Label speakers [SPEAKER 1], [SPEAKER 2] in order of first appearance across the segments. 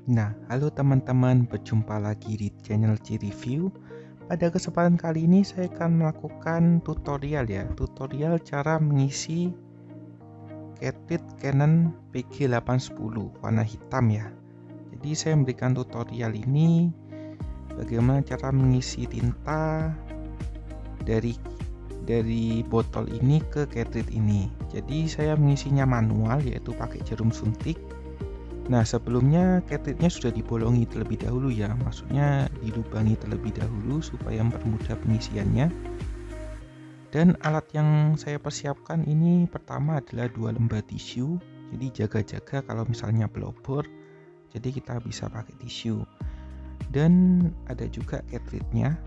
[SPEAKER 1] Nah, halo teman-teman, berjumpa lagi di channel C-Review. Pada kesempatan kali ini saya akan melakukan tutorial tutorial cara mengisi cartridge Canon PG810 warna hitam ya. Jadi saya memberikan tutorial ini bagaimana cara mengisi tinta dari botol ini ke cartridge ini. Jadi saya mengisinya manual, yaitu pakai jarum suntik. Nah, sebelumnya cartridge-nya sudah dibolongi terlebih dahulu ya, maksudnya dilubangi terlebih dahulu supaya mempermudah pengisiannya. Dan alat yang saya persiapkan ini pertama adalah 2 lembar tisu, jadi jaga-jaga kalau misalnya blobor, jadi kita bisa pakai tisu. Dan ada juga cartridge-nya.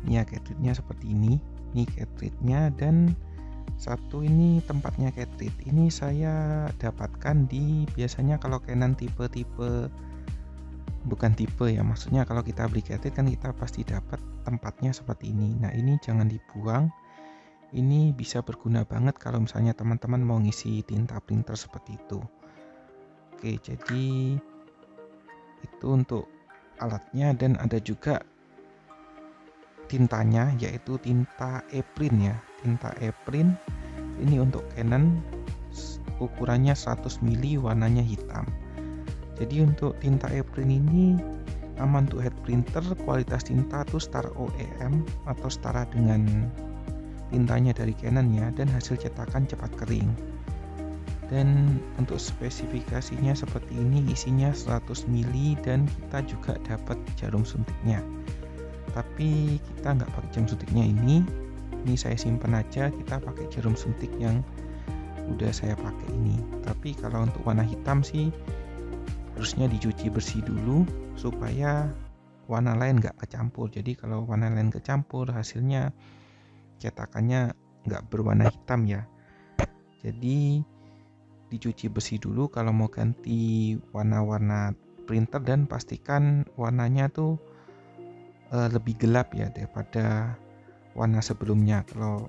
[SPEAKER 1] Ini ya cartridge-nya seperti ini cartridge-nya, dan satu ini tempatnya cartridge. Ini saya dapatkan di, biasanya kalau Canon tipe-tipe, bukan tipe ya, maksudnya kalau kita beli cartridge kan kita pasti dapat tempatnya seperti ini. Nah, ini jangan dibuang, ini bisa berguna banget kalau misalnya teman-teman mau ngisi tinta printer seperti itu. Oke, jadi itu untuk alatnya. Dan ada juga tintanya, yaitu tinta e-print ya, tinta e-print. Ini untuk Canon, ukurannya 100 ml, warnanya hitam. Jadi untuk tinta e-print ini aman untuk head printer, kualitas tinta tuh setara OEM atau setara dengan tintanya dari Canon ya, dan hasil cetakan cepat kering. Dan untuk spesifikasinya seperti ini, isinya 100 ml dan kita juga dapat jarum suntiknya. Tapi kita nggak pakai jarum suntiknya ini saya simpan aja, kita pakai jarum suntik yang udah saya pakai ini. Tapi kalau untuk warna hitam sih harusnya dicuci bersih dulu supaya warna lain nggak kecampur. Jadi kalau warna lain kecampur, hasilnya cetakannya nggak berwarna hitam ya. Jadi dicuci bersih dulu kalau mau ganti warna-warna printer, dan pastikan warnanya tuh lebih gelap ya daripada warna sebelumnya. Kalau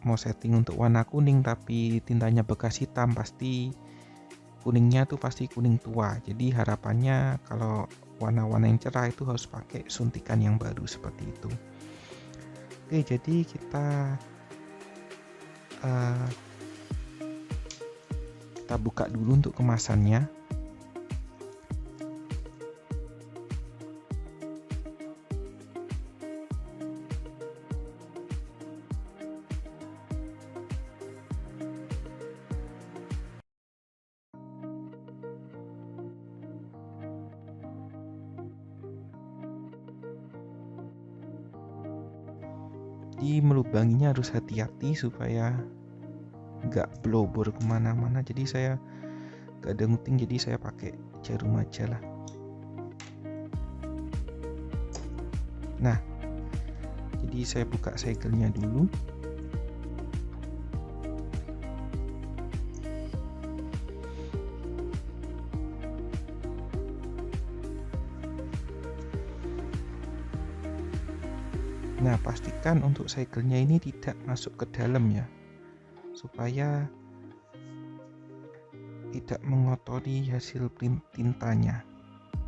[SPEAKER 1] mau setting untuk warna kuning tapi tintanya bekas hitam, pasti kuningnya tuh pasti kuning tua. Jadi harapannya kalau warna-warna yang cerah itu harus pakai suntikan yang baru seperti itu. Oke, jadi kita buka dulu untuk kemasannya. Jadi melubanginya harus hati-hati supaya nggak blobor kemana-mana. Jadi saya gak ada ngunting, jadi saya pakai jarum aja lah. Nah, jadi saya buka segelnya dulu. Nah, pastikan untuk segelnya ini tidak masuk ke dalam ya, supaya tidak mengotori hasil print tintanya.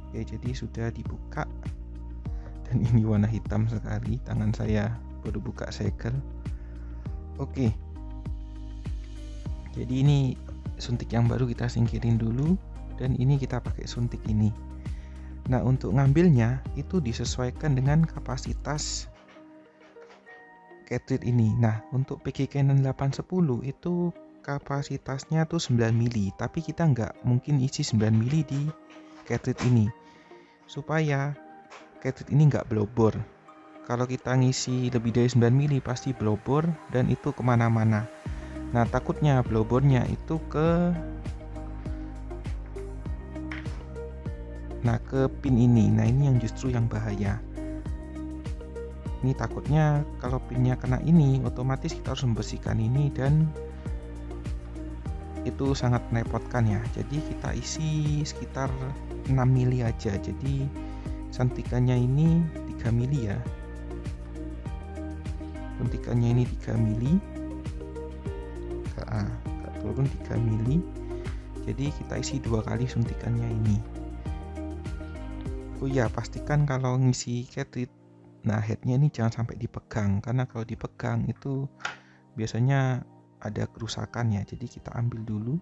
[SPEAKER 1] Oke, jadi sudah dibuka, dan ini warna hitam sekali, tangan saya baru buka segel. Oke, jadi ini suntik yang baru kita singkirin dulu, dan ini kita pakai suntik ini. Nah, untuk ngambilnya itu disesuaikan dengan kapasitas cartridge ini. Nah, untuk PG Canon 810 itu kapasitasnya tuh 9 mili, tapi kita nggak mungkin isi 9 mili di cartridge ini, supaya cartridge ini nggak blobor. Kalau kita ngisi lebih dari 9 mili pasti blobor, dan itu kemana-mana. Nah, takutnya blobornya itu ke pin ini. Nah, ini yang justru yang bahaya. Ini takutnya kalau pinnya kena ini, otomatis kita harus membersihkan ini, dan itu sangat merepotkan ya. Jadi kita isi sekitar 6 mili aja. Jadi suntikannya ini 3 mili ya. Suntikannya ini 3 mili. Turun 3 mili. Jadi kita isi 2 kali suntikannya ini. Oh ya, pastikan kalau ngisi cartridge, nah headnya ini jangan sampai dipegang, karena kalau dipegang itu biasanya ada kerusakan ya. Jadi kita ambil dulu.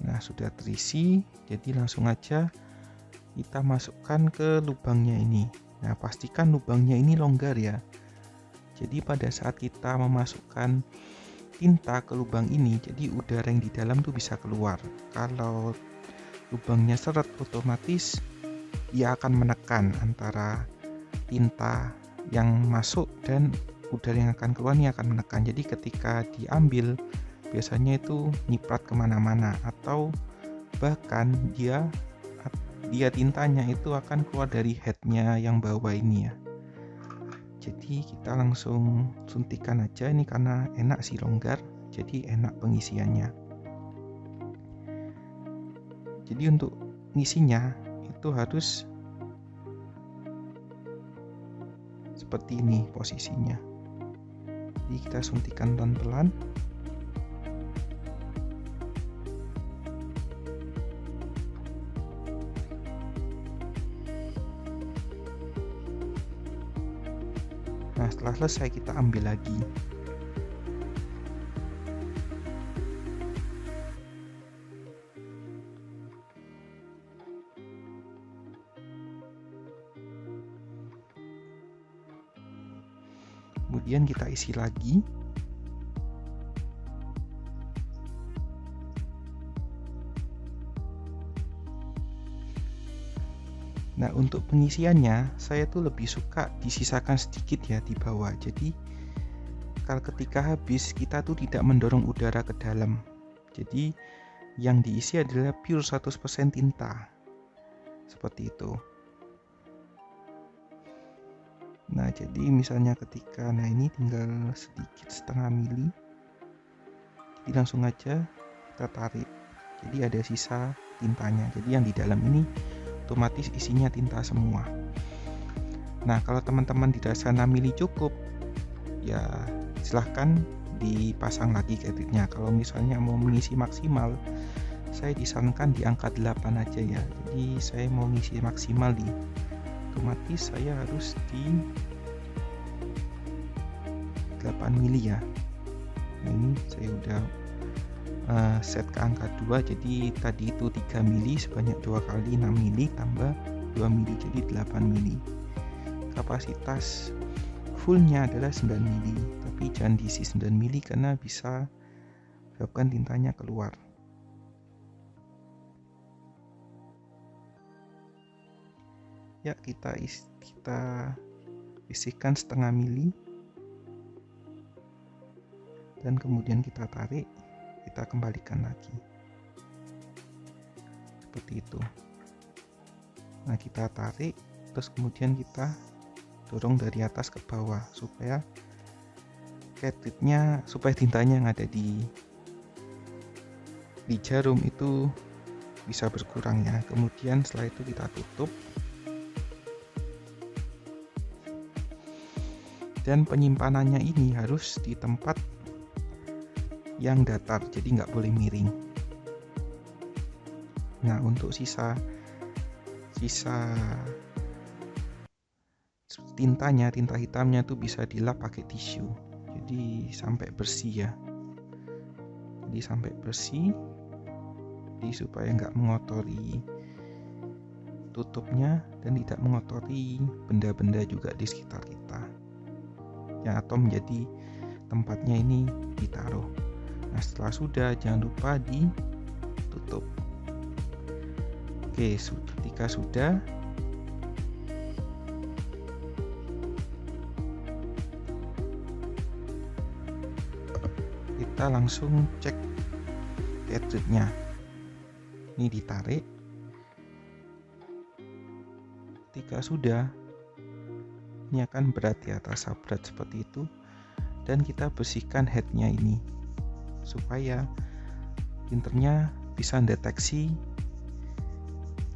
[SPEAKER 1] Nah, sudah terisi, jadi langsung aja kita masukkan ke lubangnya ini. Nah, pastikan lubangnya ini longgar ya. Jadi pada saat kita memasukkan tinta ke lubang ini, jadi udara yang di dalam tuh bisa keluar. Kalau lubangnya seret, otomatis dia akan menekan antara tinta yang masuk dan udara yang akan keluar ini akan menekan. Jadi ketika diambil, biasanya itu nyiprat kemana-mana, atau bahkan dia tintanya itu akan keluar dari headnya yang bawah ini ya. Jadi kita langsung suntikan aja ini, karena enak sih, longgar, jadi enak pengisiannya. Jadi untuk ngisinya itu harus seperti ini posisinya. Jadi kita suntikan pelan-pelan. Nah, setelah selesai kita ambil lagi. Kemudian kita isi lagi. Nah, untuk pengisiannya saya tuh lebih suka disisakan sedikit ya di bawah. Jadi kalau ketika habis kita tuh tidak mendorong udara ke dalam. Jadi yang diisi adalah pure 100% tinta. Seperti itu. Nah, jadi misalnya ketika ini tinggal sedikit, setengah mili. Jadi langsung aja kita tarik. Jadi ada sisa tintanya. Jadi yang di dalam ini otomatis isinya tinta semua. Nah, kalau teman-teman dirasa 6 mili cukup, ya silahkan dipasang lagi cartridge-nya. Kalau misalnya mau mengisi maksimal, saya disarankan di angka 8 aja ya. Jadi saya mau ngisi maksimal di, otomatis saya harus di 8 mili ya. Nah, ini saya udah set ke angka 2, jadi tadi itu 3 mili, sebanyak 2 kali 6 mili tambah 2 mili, jadi 8 mili. Kapasitas fullnya adalah 9 mili, tapi jangan diisi 9 mili karena bisa menyebabkan tintanya keluar. Ya, kita isikan setengah mili dan kemudian kita tarik, kita kembalikan lagi seperti itu. Nah, kita tarik, terus kemudian kita dorong dari atas ke bawah supaya cartridge-nya, supaya tintanya yang ada di jarum itu bisa berkurang ya. Kemudian setelah itu kita tutup, dan penyimpanannya ini harus di tempat yang datar, jadi nggak boleh miring. Nah, untuk sisa tintanya, tinta hitamnya tuh bisa dilap pakai tisu, jadi sampai bersih ya. Jadi sampai bersih, jadi supaya nggak mengotori tutupnya dan tidak mengotori benda-benda juga di sekitar kita ya, atau menjadi tempatnya ini ditaruh. Nah, setelah sudah, jangan lupa ditutup. Oke, ketika sudah, kita langsung cek cartridge-nya. Ini ditarik. Ketika sudah, ini akan berat ya, terasa berat seperti itu. Dan kita bersihkan headnya ini supaya printernya bisa mendeteksi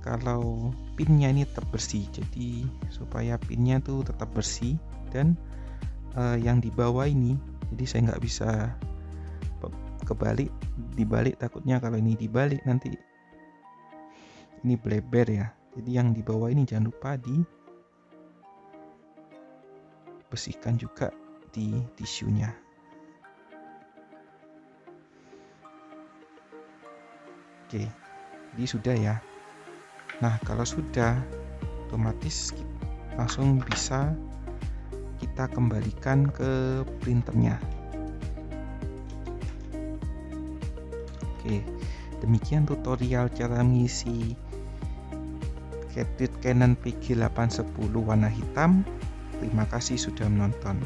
[SPEAKER 1] kalau pinnya ini tetap bersih. Jadi supaya pinnya tuh tetap bersih, dan yang di bawah ini, jadi saya nggak bisa dibalik, takutnya kalau ini dibalik nanti ini bleber ya. Jadi yang di bawah ini jangan lupa dibersihkan juga di tisunya. Oke, jadi sudah ya. Nah, kalau sudah, otomatis langsung bisa kita kembalikan ke printernya. Oke, demikian tutorial cara mengisi cartridge Canon PG810 warna hitam. Terima kasih sudah menonton.